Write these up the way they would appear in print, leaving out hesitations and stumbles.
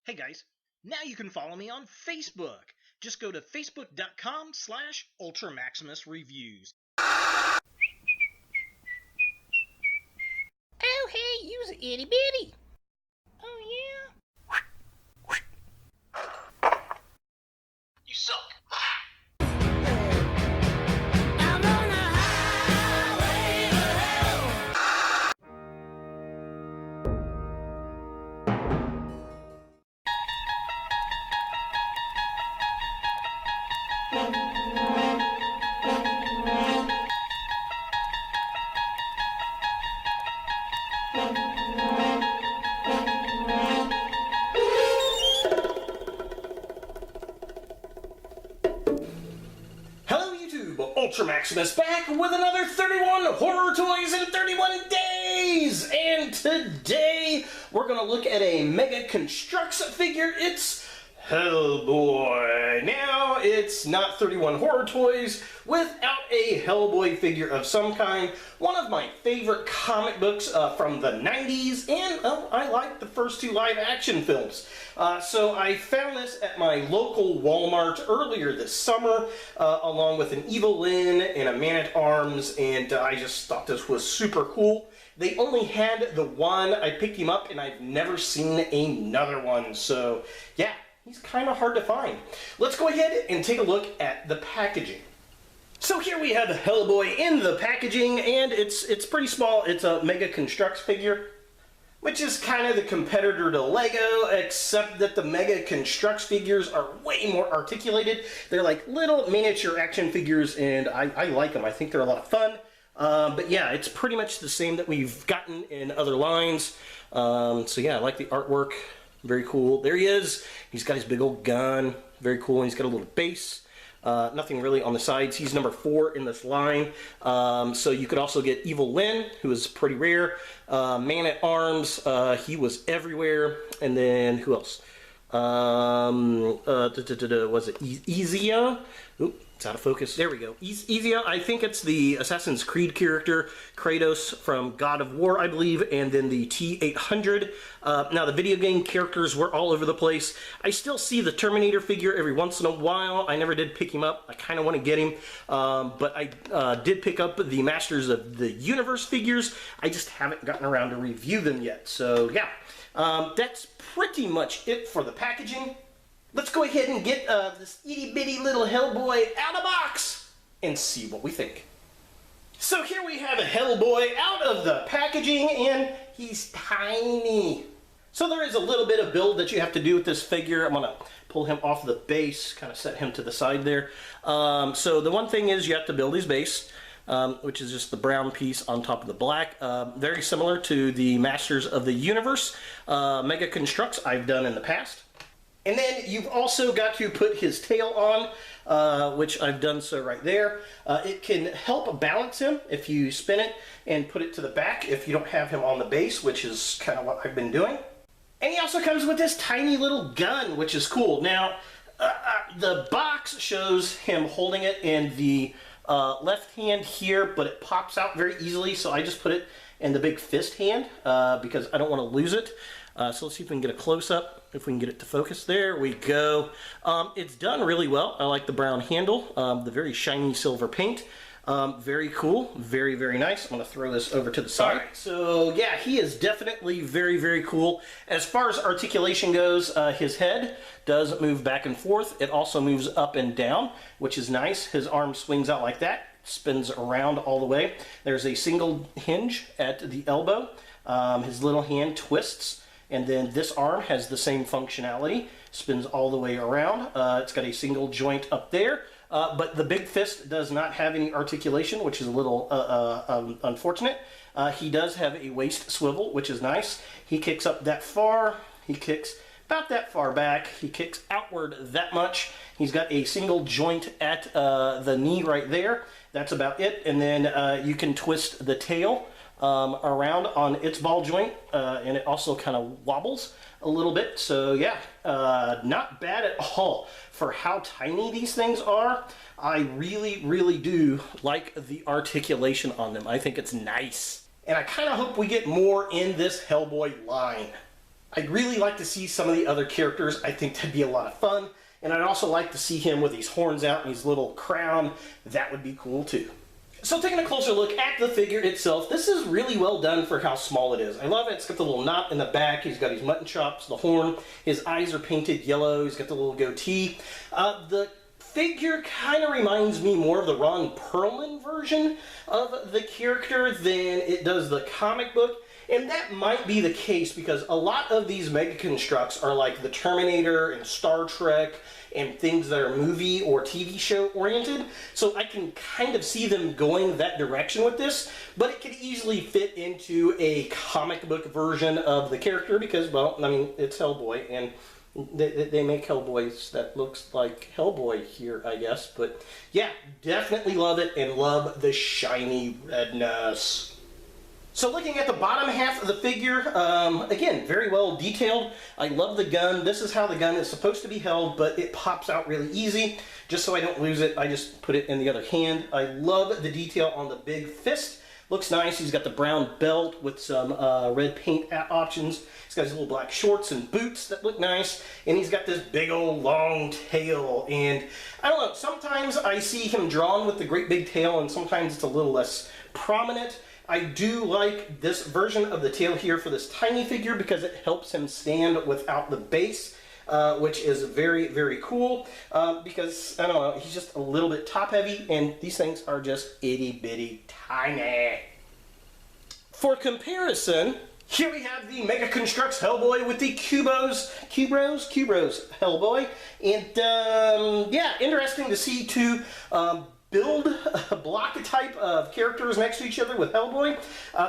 Hey guys, now you can follow me on Facebook. Just go to facebook.com/UltraMaximusReviews. Oh, hey, you's a itty bitty. Oh, yeah? You suck. I'm on a highway to hell. Hello YouTube, Ultra Maximus back with another 31 horror toys in 31 days! And today we're going to look at a Mega Construx figure. It's Hellboy. Now, it's not 31 horror toys without a Hellboy figure of some kind. One of my favorite comic books from the 90s, and I like the first two live action films. So I found this at my local Walmart earlier this summer, along with an Evil Lyn and a Man-at-Arms, and I just thought this was super cool. They only had the one. I picked him up, and I've never seen another one. So, yeah, he's kind of hard to find. Let's go ahead and take a look at the packaging. So here we have Hellboy in the packaging, and it's pretty small. It's a Mega Construx figure, which is kind of the competitor to Lego, except that the Mega Construx figures are way more articulated. They're like little miniature action figures, and I like them. I think they're a lot of fun. But yeah, it's pretty much the same that we've gotten in other lines. So yeah, I like the artwork. Very cool. There he is. He's got his big old gun. Very cool. And he's got a little base. Nothing really on the sides. He's number 4 in this line. So you could also get Evil Lyn, who is pretty rare. Man-at-Arms, he was everywhere. And then who else? Was it Ezia? Oop, it's out of focus. There we go. Ezia, I think it's the Assassin's Creed character. Kratos from God of War, I believe. And then the T-800. Now, the video game characters were all over the place. I still see the Terminator figure every once in a while. I never did pick him up. I kind of want to get him. But I did pick up the Masters of the Universe figures. I just haven't gotten around to review them yet. So, yeah. That's pretty much it for the packaging. Let's go ahead and get this itty-bitty little Hellboy out of the box and see what we think. So here we have a Hellboy out of the packaging, and he's tiny. So there is a little bit of build that you have to do with this figure. I'm going to pull him off the base, kind of set him to the side there. So the one thing is you have to build his base. Which is just the brown piece on top of the black. Very similar to the Masters of the Universe Mega Construx I've done in the past. And then you've also got to put his tail on, which I've done so right there. It can help balance him if you spin it and put it to the back if you don't have him on the base, which is kind of what I've been doing. And he also comes with this tiny little gun, which is cool. Now, the box shows him holding it in the left hand here, but it pops out very easily, so I just put it in the big fist hand because I don't want to lose it. So let's see if we can get a close-up, if we can get it to focus. There we go. It's done really well. I like the brown handle, the very shiny silver paint. Very cool. Very, very nice. I'm going to throw this over to the side. Right, so yeah, he is definitely very, very cool. As far as articulation goes, his head does move back and forth. It also moves up and down, which is nice. His arm swings out like that, spins around all the way. There's a single hinge at the elbow. His little hand twists, and then this arm has the same functionality, spins all the way around. It's got a single joint up there. But the big fist does not have any articulation, which is a little unfortunate. He does have a waist swivel, which is nice. He kicks up that far. He kicks about that far back. He kicks outward that much. He's got a single joint at the knee right there. That's about it. And then you can twist the tail around on its ball joint, and it also kind of wobbles a little bit. So yeah, not bad at all for how tiny these things are. I really, really do like the articulation on them. I think it's nice. And I kind of hope we get more in this Hellboy line. I'd really like to see some of the other characters. I think that'd be a lot of fun. And I'd also like to see him with these horns out and his little crown. That would be cool too. So taking a closer look at the figure itself, this is really well done for how small it is. I love it. It's got the little knot in the back. He's got his mutton chops, the horn. His eyes are painted yellow. He's got the little goatee. The figure kind of reminds me more of the Ron Perlman version of the character than it does the comic book. And that might be the case because a lot of these Mega Constructs are like the Terminator and Star Trek and things that are movie or TV show oriented. So I can kind of see them going that direction with this, but it could easily fit into a comic book version of the character because, well, I mean, it's Hellboy, and they make Hellboys that looks like Hellboy here, I guess. But yeah, definitely love it and love the shiny redness. So looking at the bottom half of the figure, again, very well detailed. I love the gun. This is how the gun is supposed to be held, but it pops out really easy. Just so I don't lose it, I just put it in the other hand. I love the detail on the big fist. Looks nice. He's got the brown belt with some red paint options. He's got his little black shorts and boots that look nice. And he's got this big old long tail. And I don't know, sometimes I see him drawn with the great big tail, and sometimes it's a little less prominent. I do like this version of the tail here for this tiny figure because it helps him stand without the base, which is very, very cool because, I don't know, he's just a little bit top heavy, and these things are just itty bitty tiny. For comparison, here we have the Mega CONSTRUX Hellboy with the Kubros Hellboy, and yeah, interesting to see two build a block type of characters next to each other with Hellboy.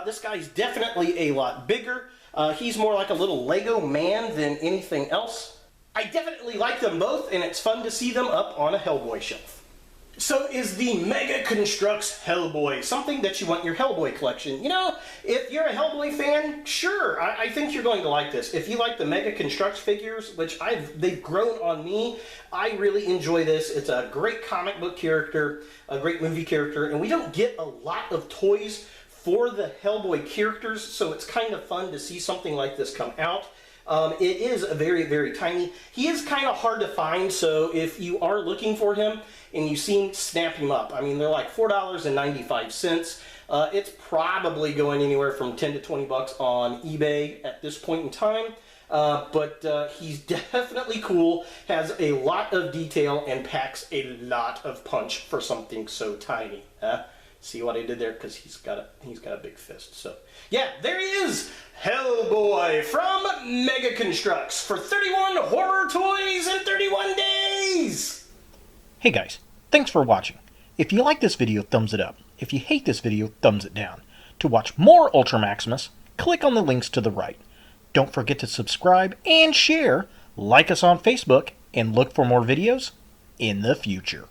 This guy's definitely a lot bigger. He's more like a little Lego man than anything else. I definitely like them both, and it's fun to see them up on a Hellboy shelf. So is the Mega CONSTRUX Hellboy something that you want in your Hellboy collection? You know, if you're a Hellboy fan, sure, I think you're going to like this. If you like the Mega CONSTRUX figures, which they've grown on me, I really enjoy this. It's a great comic book character, a great movie character, and we don't get a lot of toys for the Hellboy characters, so it's kind of fun to see something like this come out. It is very, very tiny. He is kind of hard to find, so if you are looking for him and you see him, snap him up. I mean, they're like $4.95. It's probably going anywhere from 10 to 20 bucks on eBay at this point in time. But he's definitely cool, has a lot of detail, and packs a lot of punch for something so tiny. See what I did there? Because he's got a big fist. So yeah, there he is, Hellboy from Mega CONSTRUX for 31 horror toys in 31 days. Hey guys, thanks for watching. If you like this video, thumbs it up. If you hate this video, thumbs it down. To watch more Ultra Maximus, click on the links to the right. Don't forget to subscribe and share, like us on Facebook, and look for more videos in the future.